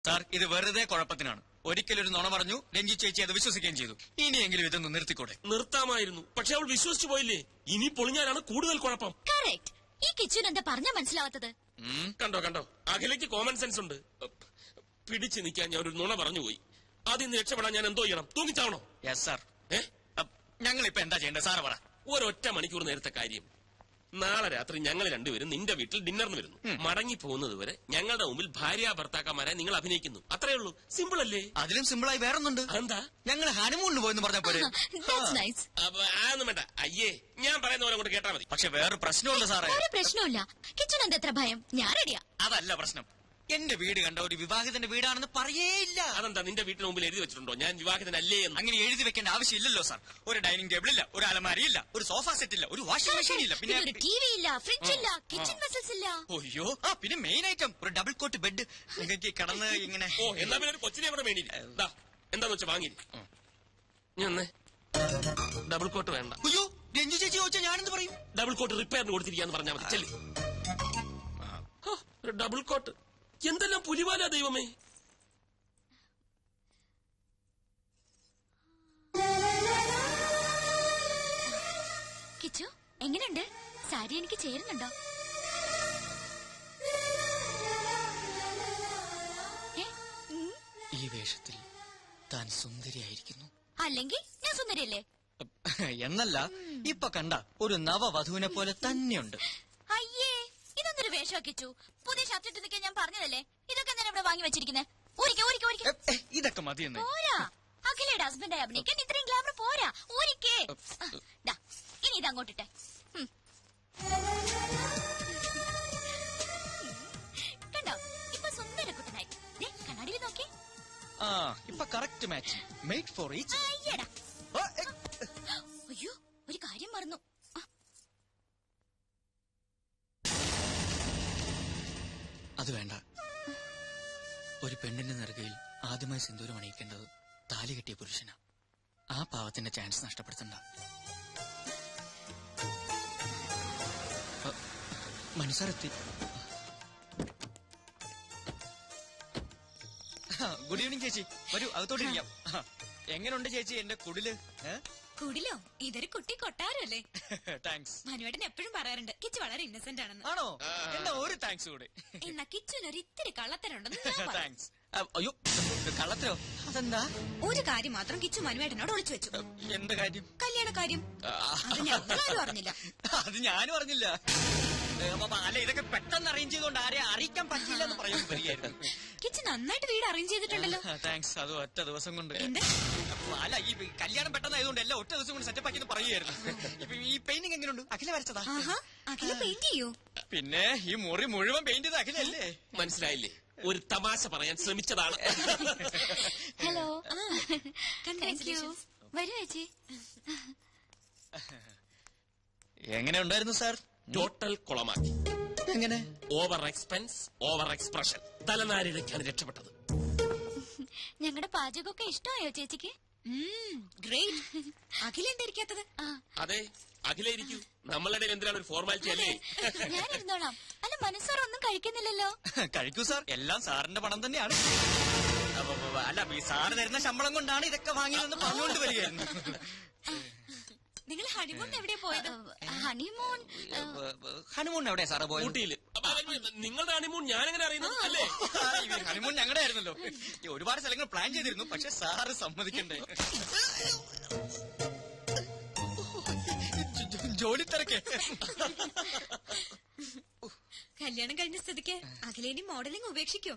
Sir ഇത് വെറുതെ കുഴപ്പത്തിനാണ്. ഒരിക്കലൊരു നുണ പറഞ്ഞു, രഞ്ജി ചേച്ചി അത് വിശ്വസിക്കുകയും ചെയ്തു. ഇനിയെങ്കിലും ഇതൊന്ന് നിർത്തിക്കൂടെ? നിർത്താമായിരുന്നു, പക്ഷെ അവൾ വിശ്വസിച്ചു പോയില്ലേ. ഇനി പൊളിഞ്ഞാലാണ് കൂടുതൽ കുഴപ്പം. ഈ കിച്ചുൻ എന്താ പറഞ്ഞാ മനസ്സിലാവാത്തത്? കണ്ടോ അഖിലേക്ക് കോമൺ സെൻസ് ഉണ്ട്. പിടിച്ചു നിൽക്കാൻ ഞാൻ ഒരു നുണ പറഞ്ഞുപോയി. അതിൽ രക്ഷപ്പെടാൻ ഞാൻ എന്തോ ചെയ്യണം? തൂങ്ങിച്ചാവണോ? Yes sir. ഞങ്ങളിപ്പോ എന്താ ചെയ്യേണ്ടത് സാറ് പറ. ഒരൊറ്റ മണിക്കൂർ നേരത്തെ കാര്യം. നാളെ രാത്രി ഞങ്ങൾ രണ്ടുപേരും നിന്റെ വീട്ടിൽ ഡിന്നറിന് വരുന്നു. മടങ്ങി പോകുന്നത് വരെ ഞങ്ങളുടെ മുമ്പിൽ ഭാര്യ ഭർത്താക്കന്മാരെ നിങ്ങൾ അഭിനയിക്കുന്നു. അത്രേ ഉള്ളൂ. സിമ്പിൾ അല്ലേ? അതിലും സിമ്പിളായി വേറൊന്നുണ്ട്. എന്താ? ഞങ്ങൾ ഹണിമൂണിന് പോയെന്ന് പറഞ്ഞ പോലെ. അതൊന്നും വേണ്ട. അയ്യേ, ഞാൻ പറയുന്ന പോലെ കൊണ്ട് കേട്ടാ മതി. പക്ഷെ വേറെ പ്രശ്നമുണ്ട് സാറേ. ഒരു പ്രശ്നമില്ല. കിച്ചൻ എന്താ എത്ര ഭയം? ഞാൻ റെഡിയാ. അതല്ല പ്രശ്നം. എന്റെ വീട് കണ്ട ഒരു വിവാഹിതന്റെ വീടാണെന്ന് പറയേയില്ല. അതെന്താ നിന്റെ വീട്ടിന് മുമ്പിൽ എഴുതി വെച്ചിട്ടുണ്ടോ ഞാൻ വിവാഹിതനല്ലേ എന്ന്? അങ്ങനെ എഴുതി വെക്കേണ്ട ആവശ്യമില്ലല്ലോ സാർ. ഒരു ഡൈനിങ് ടേബിൾ ഇല്ല, ഒരു അലമാരി ഇല്ല, ഒരു സോഫ സെറ്റ് ഇല്ല, ഒരു വാഷിംഗ് മെഷീൻ ഇല്ല, പിന്നെ ഒരു ടി വി ഇല്ല, ഫ്രിഡ്ജ് ഇല്ല, കിച്ചൺ വെസൽസ് ഇല്ല. അയ്യോ, പിന്നെ മെയിൻ ഐറ്റം ഒരു ഡബിൾ കോട്ട് ബെഡ്. നിങ്ങൾക്ക് കിടന്ന് ഇങ്ങനെ. എന്നാ പിന്നെ ഒരു കൊച്ചിനെ കൂടെ വേണ്ടിയില്ല. എന്താന്ന് വെച്ചാ വാങ്ങി ഞാൻ ഡബിൾ കോട്ട് വേണ്ട. അയ്യോ, രഞ്ജു ചേച്ചി ചോദിച്ചാൽ ഞാനെന്ത് പറയും? ഡബിൾ കോട്ട് റിപ്പയറിന് കൊടുത്തിരിക്കാന്ന് പറഞ്ഞാൽ മതി. ചെല്ലി ഒരു ഡബിൾ കോട്ട്. എന്തെല്ലാം പുലിവാല ദൈവമേ. കിച്ചു എങ്ങനെയുണ്ട്? സാരി എനിക്ക് ചേരുന്നുണ്ടോ? ഈ വേഷത്തിൽ താൻ സുന്ദരിയായിരിക്കുന്നു. അല്ലെങ്കിൽ ഞാൻ സുന്ദരിയല്ലേ? എന്നല്ല, ഇപ്പൊ കണ്ട ഒരു നവവധുവിനെ പോലെ തന്നെയുണ്ട്. അയ്യേ, ഇതൊന്നൊരു വേഷം കിച്ചു. പുതിയ ഷർട്ട് ഇട്ട് നിൽക്കാൻ ഞാൻ പറഞ്ഞതല്ലേ. ഇതൊക്കെ എന്തിനാ ഇവിടെ വാങ്ങി വെച്ചിരിക്കുന്നത്? ഇതൊക്കെ മതിയെന്ന്. പോരാ, അഖിലയുടെ ഹസ്ബൻഡായി അഭിനയിക്കാൻ ഇത്രയും ഗ്ലാമർ പോരാ. ഊരിക്കേ. ഇനി ഇത് അങ്ങോട്ടിട്ടെ. കണ്ടോ, ഇപ്പൊ സുന്ദര കുട്ടനായി. കണ്ണാടിയിൽ നോക്കി. ഇപ്പൊ correct match. Made for each. അയ്യോ, ഒരു കാര്യം മറന്നു. അത് വേണ്ട. ഒരു പെണ്ണിന്റെ നെറുകയിൽ ആദ്യമായി സിന്ദൂരം അണിയിക്കേണ്ടത് താലി കെട്ടിയ പുരുഷനാ. ആ പാവത്തിന്റെ ചാൻസ് നഷ്ടപ്പെടുത്തണ്ട. മനസ്സറെത്തി. ഗുഡ് ഈവനിങ് ചേച്ചി. വരൂ, അകത്തോട്ടിരിക്കാം. എങ്ങനെയുണ്ട് ചേച്ചി എന്റെ കുടില്? കുടിലോ? ഇതൊരു കുട്ടി കൊട്ടാരല്ലേ? താങ്ക്സ്. മനുവേട്ടൻ എപ്പോഴും പറയാറുണ്ട് കിച്ചു വളരെ ഇന്നസെന്റ് ആണെന്ന്. ആണോ? എന്നാ ഒരു താങ്ക്സ് കൂടെ. എന്നാ കിച്ചുനൊരു ഇത്തിരി കള്ളത്തരുണ്ടെന്ന്. താങ്ക്സ്. അയ്യോ, കള്ളത്തരോ? അതെന്താ? ഒരു കാര്യം മാത്രം കിച്ചു മനുവേട്ടനോട് ഒളിച്ചു വെച്ചു. എന്ത് കാര്യം? കല്യാണ കാര്യം. അത് ഞങ്ങളും അറിഞ്ഞില്ല. അത് ഞാനും അറിഞ്ഞില്ല. അല്ല, ഇതൊക്കെ പെട്ടെന്ന് അറേഞ്ച് ചെയ്തോണ്ട് ആരെ അറിയിക്കാൻ പറ്റില്ല എന്ന് പറയാൻ വരികയായിരുന്നു. കിച്ചു നന്നായിട്ട് വീട് അറേഞ്ച് ചെയ്തിട്ടുണ്ടല്ലോ. താങ്ക്സ്. അത് ഒറ്റ ദിവസം കൊണ്ട്. അല്ല, ഈ കല്യാണം പെട്ടെന്നായതുകൊണ്ട് എല്ലാം ഒറ്റ ദിവസം കൊണ്ട് സെറ്റപ്പ് ആക്കി പറയുകയായിരുന്നു. ഇപ്പൊ ഈ പെയിന്റിംഗ് എങ്ങനെയുണ്ട്? അഖില വരച്ചതാ? അഖില പെയിന്റ് ചെയ്യൂ? പിന്നെ ഈ മുറി മുഴുവൻ പെയിന്റ് ചെയ്ത് അഖിലല്ലേ? മനസ്സിലായില്ലേ? ഒരു തമാശ പറയാൻ ശ്രമിച്ചതാണ്. ഹലോ, വരൂ ചേച്ചി. എങ്ങനെ ഉണ്ടായിരുന്നു സാർ? ടോട്ടൽ കുളമാക്കി. എങ്ങനെ? Over expense, over expression. തലനാരിഴയ്ക്കാണ് രക്ഷപ്പെട്ടത്. ഞങ്ങളുടെ പാചകമൊക്കെ ഇഷ്ടമായോ ചേച്ചിക്ക്? ഗ്രേറ്റ്. അഖില എന്താ ഇരിക്കാത്തത്? അതെ, അഖില ഇരിക്കൂ. നമ്മളുടെ എന്തിനാണ് ഒരു ഫോർമാലിറ്റി അല്ലേ? ഞാൻ ഇരുന്നോളാം. അല്ല, മനസ്സാർ ഒന്നും കഴിക്കുന്നില്ലല്ലോ. കഴിക്കൂ സാർ, എല്ലാം സാറിന്റെ പണം തന്നെയാണ്. അല്ല, സാറ് തരുന്ന ശമ്പളം കൊണ്ടാണ് ഇതൊക്കെ വാങ്ങിയതെന്ന് പറഞ്ഞുകൊണ്ട് വരികയായിരുന്നു. നിങ്ങൾ ഹണിമൂൺ എവിടെയാ പോയത്? ഹണിമൂൺ എവിടെയാ സാറ് പോയത്? ഊട്ടിയില്. നിങ്ങളുടെ ഹണിമൂൺ ഞാനെങ്ങനെ അറിയുന്നത്? അല്ലേ, ഹണിമൂൺ ഞങ്ങളുടെ ആയിരുന്നല്ലോ. ഒരുപാട് സ്ഥലങ്ങൾ പ്ലാൻ ചെയ്തിരുന്നു, പക്ഷെ സാറ് സമ്മതിക്കണ്ടേ. ജോലി തിരക്കേ. കല്യാണം കഴിഞ്ഞ സ്ഥിതിക്ക് അഖിലേനി മോഡലിംഗ് ഉപേക്ഷിക്കോ?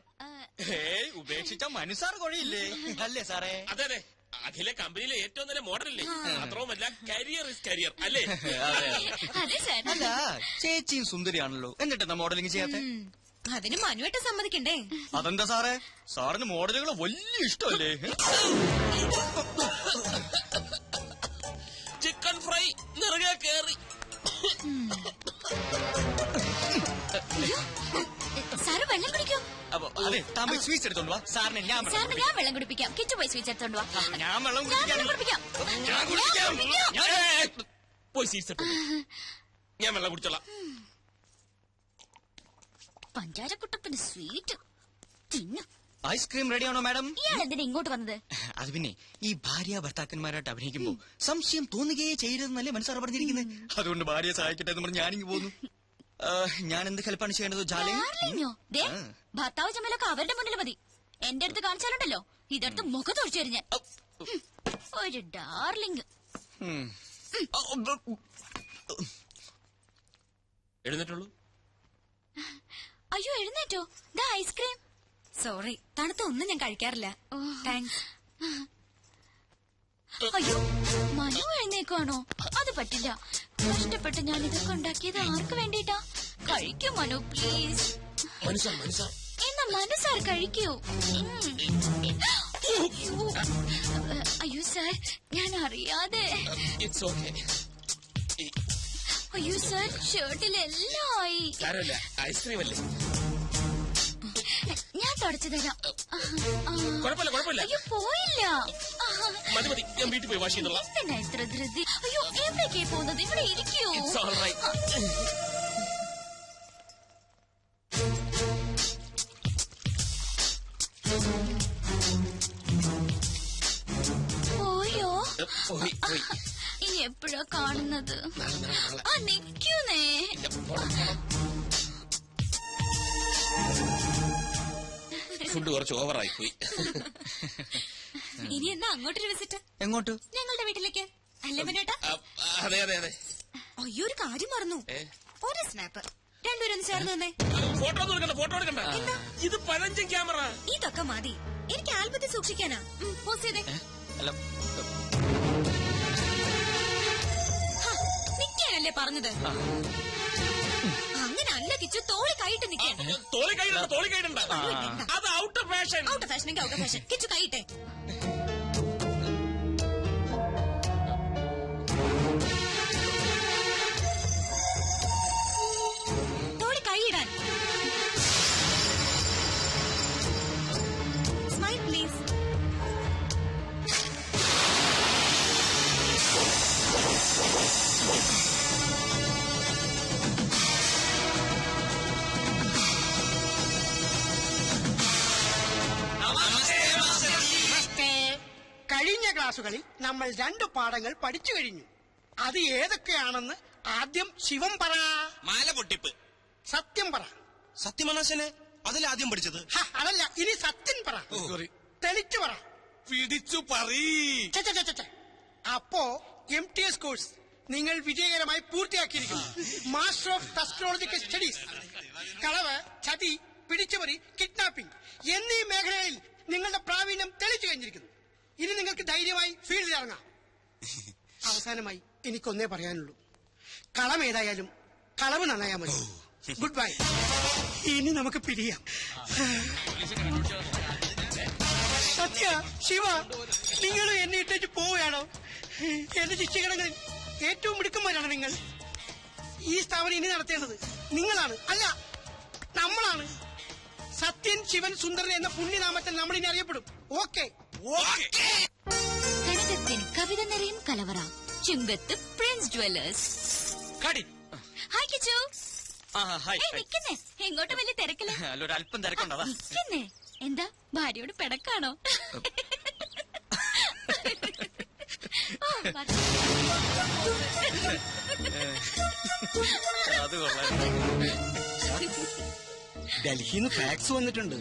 ഉപേക്ഷിച്ച മനുസാർ കൊഴിയില്ലേ? അല്ലേ സാറേ? അതെ അതെ, അഖില കമ്പനിയിലെ ഏറ്റവും നല്ല മോഡലല്ലേ? മാത്രവുമല്ല, കരിയർ ഇസ് കരിയർ അല്ലേ? അല്ല, ചേച്ചിയും സുന്ദരിയാണല്ലോ, എന്നിട്ടെന്താ മോഡലിംഗ് ചെയ്യാത്ത? അതിന് മനുവേട്ട സമ്മതിക്കണ്ടേ? അതെന്താ സാറേ, സാറിന് മോഡലുകൾ വലിയ ഇഷ്ടമല്ലേ? ചിക്കൻ ഫ്രൈ നിറയെ കേറി. സാറ് വെള്ളം കുടിക്കും? അതെ, താൻ പോയി സ്വീറ്റ്സ് എടുത്തോണ്ട് വാ. സാറിന് ഞാൻ വെള്ളം കുടിപ്പിക്കാം. കിച്ചു പോയി സ്വീറ്റ്സ് എടുത്തോണ്ട് വാ. ഞാൻ വെള്ളം കുടിപ്പിക്കാം. പോയി സ്വീറ്റ്സ് എടുത്തു. ഞാൻ വെള്ളം കുടിച്ചോളാം. പഞ്ചാരക്കുട്ടപ്പന് സ്വീറ്റ് തിന്നു. ഐസ്ക്രീം റെഡിയാണോ മാഡം? ഇയാൾ എന്തിനാ ഇങ്ങോട്ട് വന്നത്? അത് പിന്നെ ഈ ഭാര്യ ഭർത്താക്കന്മാരായിട്ട് അഭിനയിക്കുമ്പോ സംശയം തോന്നുകയേ ചെയ്യരുതെന്നല്ലേ മനസ്സാറ് പറഞ്ഞിരിക്കുന്നത്. അതുകൊണ്ട് ഭാര്യയെ സഹായിക്കട്ടെ എന്ന് പറഞ്ഞ് ഞാനിങ്ങ് പോന്നു. ഞാൻ എന്ത് ഹെൽപ്പാണ് ചെയ്യേണ്ടത്? ഡാർലിങ്ങോ? ദേ, ഭർത്താവ് ചമ്മലൊക്കെ അവരുടെ മുന്നിൽ മതി. എന്റെ അടുത്ത് കാണിച്ചാലുണ്ടല്ലോ ഇതെടുത്ത് മുഖത്തൊഴിച്ചു തരും ഞാൻ. ഒരു ഡാർലിങ്. എഴുന്നേറ്റുള്ളൂ. അയ്യോ എഴുന്നേറ്റോ? ദാ ഐസ്ക്രീം. സോറി, തണുത്ത ഒന്നും ഞാൻ കഴിക്കാറില്ല. താങ്ക്സ്. അയ്യോ മനു എഴുന്നേക്കാണോ? അത് പറ്റില്ല. കഷ്ടപ്പെട്ട് ഞാൻ ഇതൊക്കെ ഉണ്ടാക്കിയത് ആർക്ക് വേണ്ടിട്ടാ? കഴിക്കൂ മനു പ്ലീസ്. എന്നാ മനസ്സാർ കഴിക്കൂ. അയ്യോ സാർ, ഞാൻ അറിയാതെ. അയ്യോ സാർ, ഷർട്ടിലെല്ലാം ആയി. ഐസ്ക്രീം അല്ലേ? ഞാൻ തുടച്ചു തരാം. കുഴപ്പമില്ല. അയ്യോ പോയില്ല. മതി, ഞാൻ വീട്ടിൽ പോയി വാഷ് ചെയ്യുന്നുള്ള. എന്നാ ഇത്ര ധൃതി? അയ്യോ എവിടേക്കേ പോകുന്നത്? ഇവിടെ ഇരിക്കൂ. പോയോ? ഇനി എപ്പോഴാ കാണുന്നത്? നിക്കൂന്നേ. ഫുഡ് കുറച്ച് ഓവറായി പോയി. ഇനി എന്നാ അങ്ങോട്ടൊരു വിസിറ്റ്? എങ്ങോട്ട്? ഞങ്ങളുടെ വീട്ടിലേക്ക്. അല്ലേ മനോട്ടാ? അതെ. അയ്യോ, ഒരു കാര്യം മറന്നു. ഒരു സ്നാപ്പ്. രണ്ടുപേരും ഒന്ന് ചേർന്ന് വന്നേ. ഫോട്ടോ എടുക്കണ്ട. ഇത് പഴഞ്ചൻ ക്യാമറ. ഇതൊക്കെ മതി. എനിക്ക് ആൽബത്തിൽ സൂക്ഷിക്കാനാ. പോസ് ചെയ്തേ. നിക്കാനല്ലേ പറഞ്ഞത്? അങ്ങനെ അല്ല കിച്ചു, തോളി കൈയിട്ട് നിൽക്കാൻ. തോളി കൈയിടണ്ട. അത് out of fashion. Out of fashion. Kichu കൈയിട്ടെ. തോളി കൈയിടാൻ. Smile please. കഴിഞ്ഞ ക്ലാസുകളിൽ നമ്മൾ 2 പാഠങ്ങൾ പഠിച്ചു കഴിഞ്ഞു. അത് ഏതൊക്കെയാണെന്ന് ആദ്യം ശിവം പറ. മാല പൊട്ടിപ്പ്. സത്യം പറ. സത്യമനോശനെ അതിലാദ്യം പഠിച്ചത്. അതല്ല, ഇനി സത്യം പറ. തെളിച്ചു പറ. പിടിച്ചു പറീ. അപ്പോ MTS കോഴ്സ് നിങ്ങൾ വിജയകരമായി പൂർത്തിയാക്കിയിരിക്കുന്നു. Master of astrological studies. കളവ്, ചതി, പിടിച്ചുപറി, കിഡ്നാപ്പിംഗ് എന്നീ മേഖലകളിൽ നിങ്ങളുടെ പ്രാവീണ്യം തെളിച്ചു കഴിഞ്ഞിരിക്കുന്നു. ഇനി നിങ്ങൾക്ക് ധൈര്യമായി ഫീൽഡിൽ ഇറങ്ങാം. അവസാനമായി എനിക്കൊന്നേ പറയാനുള്ളൂ. കളം ഏതായാലും കളവ് നന്നായാൽ മതി. Good bye. ഇനി നമുക്ക് പിരിയാം. സത്യ, ശിവ, നിങ്ങൾ എന്നെ ഇട്ടേച്ച് പോവുകയാണോ? എന്റെ ശിക്ഷകടങ്ങളിൽ ഏറ്റവും മിടുക്കന്മാരാണ് നിങ്ങൾ. ഈ സ്ഥാപനം ഇനി നടത്തേണ്ടത് നിങ്ങളാണ്, അല്ല നമ്മളാണ്. സത്യൻ, ശിവൻ, സുന്ദരൻ എന്ന പുണ്യനാമത്തിൽ നമ്മൾ ഇനി അറിയപ്പെടും. ഓക്കെ. കനകത്തിന് കവിത നിറയും കലവറ. ചുങ്കത്ത് പ്രിൻസ് ജ്വല്ലേഴ്സ്. ഹായ് കിച്ചു. നിക്കുന്നേ, എങ്ങോട്ട് വലിയ തിരക്കില്ല. അല്പം തിരക്കുണ്ടോ? നിക്കുന്നേ. എന്താ ഭാര്യയോട് പിടക്കാണോ? അത് കൊള്ളാം. ഡൽഹിന്ന് ഫാക്സ് വന്നിട്ടുണ്ട്.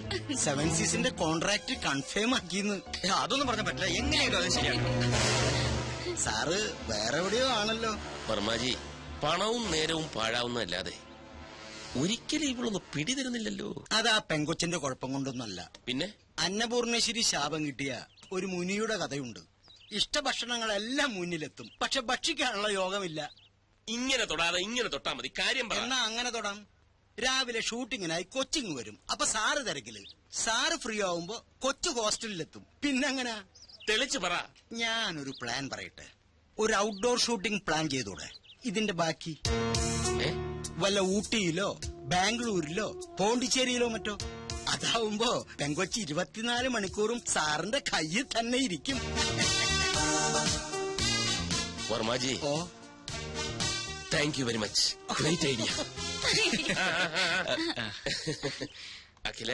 7 സീസിന്റെ കോൺട്രാക്ട് കൺഫേം ആക്കിന്ന്. അതൊന്നും പറഞ്ഞ പറ്റില്ല. എങ്ങനെയാലും അത് ശരിയാണ്. സാറ് വേറെ എവിടെയോ ആണല്ലോ. വർമാജി, പണവും നേരവും പാഴാവുന്നതല്ലാതെ ഒരിക്കലും ഇവളൊന്ന് പിടിതരുന്നില്ലല്ലോ. അതാ പെങ്കൊച്ചിന്റെ കുഴപ്പം കൊണ്ടൊന്നല്ല. പിന്നെ അന്നപൂർണേശ്വരി ശാപം കിട്ടിയ ഒരു മുനിയുടെ കഥയുണ്ട്. ഇഷ്ടഭക്ഷണങ്ങളെല്ലാം മുന്നിലെത്തും, പക്ഷെ ഭക്ഷിക്കാനുള്ള യോഗമില്ല. ഇങ്ങനെ തൊടാതെ ഇങ്ങനെ തൊട്ടാ മതി. കാര്യം എന്നാ അങ്ങനെ തൊടാം. രാവിലെ ഷൂട്ടിങ്ങിനായി കൊച്ചിങ് വരും. അപ്പൊ സാറ് തിരക്കില്. സാറ് ഫ്രീ ആവുമ്പോ കൊച്ചു ഹോസ്റ്റലിലെത്തും. പിന്നെങ്ങനെ? തെളിച്ചു പറ. ഞാനൊരു പ്ലാൻ പറയട്ടെ. ഒരു ഔട്ട്ഡോർ ഷൂട്ടിംഗ് പ്ലാൻ ചെയ്തൂടെ? ഇതിന്റെ ബാക്കി വല്ല ഊട്ടിയിലോ ബാംഗ്ലൂരിലോ പോണ്ടിച്ചേരിയിലോ മറ്റോ. അതാവുമ്പോ പെങ്കൊച്ചി 24 മണിക്കൂറും സാറിന്റെ കയ്യിൽ തന്നെ ഇരിക്കും. വർമാജി, ഓ, thank you very much. Great idea. Akhila,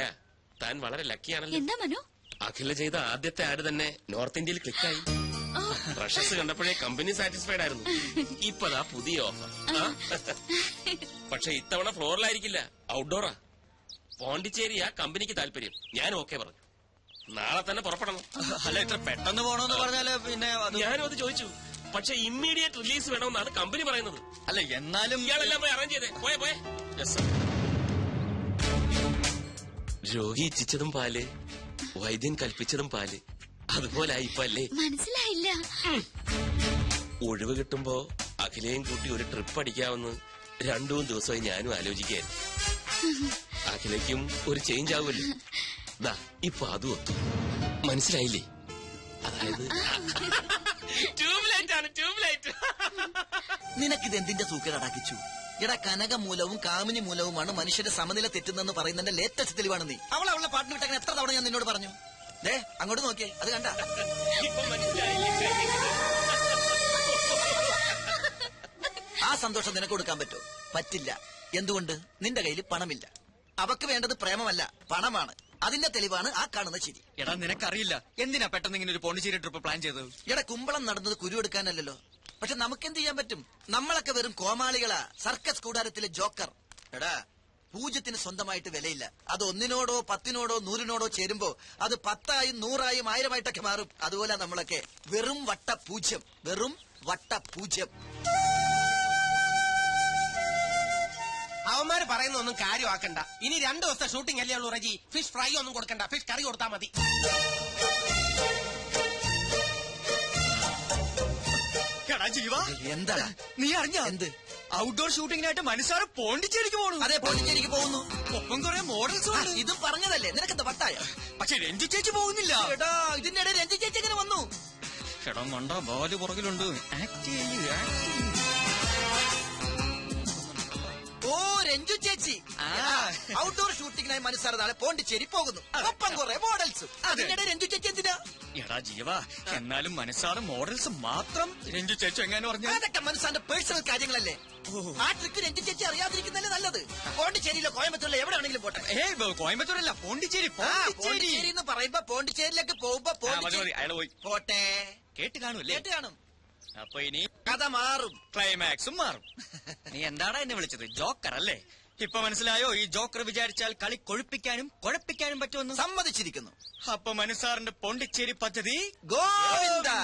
താൻ വളരെ ലക്കിയാണല്ലോ. എന്താ മനു? അഖില ചെയ്ത ആദ്യത്തെ ആഡ് തന്നെ നോർത്ത് ഇന്ത്യയിൽ ക്ലിക്കായി. പ്രഷസ് കണ്ടപ്പോഴേ കമ്പനി സാറ്റിസ്ഫൈഡ് ആയിരുന്നു. ഇപ്പതാ പുതിയ ഓഫർ. പക്ഷെ ഇത്തവണ ഫ്ലോറിലായിരിക്കില്ല, ഔട്ട്ഡോറാ. പോണ്ടിച്ചേരിയാ കമ്പനിക്ക് താല്പര്യം. ഞാൻ ഓക്കെ പറഞ്ഞു. നാളെ തന്നെ പുറപ്പെടണം. അല്ല, ഇത്ര പെട്ടെന്ന് പോണോന്ന് പറഞ്ഞാല് പിന്നെ ഞാനും അത് ചോദിച്ചു. പക്ഷെ ഇമ്മീഡിയറ്റ് റിലീസ് വേണമെന്നാണ് കമ്പനി പറയുന്നത്. അല്ല, എന്നാലും ഇയാളെല്ലാം പോയി അറേഞ്ച് ചെയ്തേ. പോയെ രോഗി ഇച്ഛിച്ചതും പാല്, വൈദ്യൻ കൽപ്പിച്ചതും പാല്. അതുപോലെ ഇപ്പൊ അല്ലേ? മനസ്സിലായില്ല. ഒഴിവ് കിട്ടുമ്പോ അഖിലയും കൂട്ടി ഒരു ട്രിപ്പ് അടിക്കാമെന്ന് 2-3 ദിവസമായി ഞാനും ആലോചിക്കായിരുന്നു. അഖിലയ്ക്കും ഒരു ചേഞ്ച് ആവുമല്ലോ. ദാ ഇപ്പൊ അതും ഒത്തു. മനസ്സിലായില്ലേ? അതായത് ട്യൂബ്ലൈറ്റ് ആണ്, ട്യൂബ്ലൈറ്റ്. നിനക്കിത് എന്തിന്റെ സൂക്കേടാക്കിച്ചു? എടാ, കനകമൂലവും കാമിനി മൂലവുമാണ് മനുഷ്യന്റെ സമനില തെറ്റുന്നെന്ന് പറയുന്നതിന്റെ ലേറ്റസ്റ്റ് തെളിവാണ് നീ. അവളുടെ പാട്ടിന് വിട്ടങ്ങനെ എത്ര തവണ ഞാൻ നിന്നോട് പറഞ്ഞു. ദേ അങ്ങോട്ട് നോക്കിയേ, അത് കണ്ട. ഇപ്പൊ മനസ്സിലായില്ലേ? ആ സന്തോഷം നിനക്ക് കൊടുക്കാൻ പറ്റുമോ? പറ്റില്ല. എന്തുകൊണ്ട്? നിന്റെ കയ്യിൽ പണമില്ല. അവക്ക് വേണ്ടത് പ്രേമമല്ല, പണമാണ്. അതിന്റെ തെളിവാണ് ആ കാണുന്ന ചിരി. എടാ, നിനക്കറിയില്ല എന്തിനാ പെട്ടെന്ന് ഇങ്ങനെ ഒരു പോണ്ടിച്ചേരി ട്രിപ്പ് പ്ലാൻ ചെയ്തത്? എടാ, കുമ്പളം നടന്നത് കുരുവെടുക്കാനല്ലോ. പക്ഷെ നമുക്കെന്ത് ചെയ്യാൻ പറ്റും? നമ്മളൊക്കെ വെറും കോമാളികളാ, സർക്കസ് കൂടാരത്തിലെ ജോക്കർ. എടാ, പൂജ്യത്തിന് സ്വന്തമായിട്ട് വിലയില്ല. അത് 1-നോടോ 10-നോടോ 100-നോടോ ചേരുമ്പോ അത് 10ആയും 100ആയും 1000ആയിട്ടൊക്കെ മാറും. അതുപോലെ നമ്മളൊക്കെ വെറും വട്ട പൂജ്യം, വെറും വട്ട പൂജ്യം. അവന്മാര് പറയുന്ന ഒന്നും കാര്യമാക്കണ്ട. ഇനി 2 ദിവസത്തെ ഷൂട്ടിംഗ് അല്ലേ ഉള്ളൂ റജി. ഫിഷ് ഫ്രൈ ഒന്നും കൊടുക്കണ്ട, ഫിഷ് കറി കൊടുത്താൽ മതി. എടാ ജീവ, എന്താ നീ അറിഞ്ഞ എന്ത്? ഔട്ട്ഡോർ ഷൂട്ടിങ്ങിനായിട്ട് മനസ്സാറ് പോണ്ടിച്ചേരിക്ക് പോണു. അതെ, പോണ്ടിച്ചേരിക്ക് പോകുന്നു. ഒപ്പം കുറെ മോഡൽസ് ഉണ്ട്. ഇത് പറഞ്ഞതല്ലേ, നിനക്കെന്താ വട്ടായ? പക്ഷെ രഞ്ജു ചേച്ചി പോകുന്നില്ല. എടാ, ഇതിന്റെ ഇടയിൽ രഞ്ജി ചേച്ചി എങ്ങനെ വന്നു? എടാ മണ്ട, ബാല് പുറകിലുണ്ട്. ഓ, രഞ്ജു ചേച്ചി. ഔട്ട്ഡോർ ഷൂട്ടിങ്ങിനായി മനസ്സാറ് നാളെ പോണ്ടിച്ചേരി പോകുന്നു. ഒപ്പം കുറെ മോഡൽസും. അതിനിടെ രഞ്ജു ചേച്ചി എന്തിനാ? എടാ ജീവ, എന്നാലും മനസ്സാറ് മോഡൽസ് മാത്രം രഞ്ജു ചേച്ചി എങ്ങനെ പറഞ്ഞു? അതൊക്കെ മനസ്സാന്റെ പേഴ്സണൽ കാര്യങ്ങളല്ലേ. ആ ട്രിക്ക് രഞ്ജു ചേച്ചി അറിയാതിരിക്കുന്നല്ലേ നല്ലത്. പോണ്ടിച്ചേരിയിലോ കോയമ്പത്തൂരിലോ എവിടെ ആണെങ്കിലും പോട്ടെ. കോയമ്പത്തൂരല്ല, പോണ്ടിച്ചേരി. പോണ്ടിച്ചേരി എന്ന് പറയുമ്പോ പോണ്ടിച്ചേരിയിലേക്ക് പോകുമ്പോ അയാൾ പോയി പോട്ടെ. കേട്ട് കാണൂല്ലേ? കേട്ട് കാണും. അപ്പൊ ഇനി കഥ മാറും, ക്ലൈമാക്സും മാറും. നീ എന്താടാ എന്നെ വിളിച്ചത്? ജോക്കർ അല്ലേ? ഇപ്പൊ മനസ്സിലായോ ഈ ജോക്കർ വിചാരിച്ചാൽ കളി കൊഴുപ്പിക്കാനും കുഴപ്പിക്കാനും പറ്റുമെന്ന്? സമ്മതിച്ചിരിക്കുന്നു. അപ്പൊ മനസ്സാറിന്റെ പോണ്ടിച്ചേരി പദ്ധതി ഗോവിന്ദ.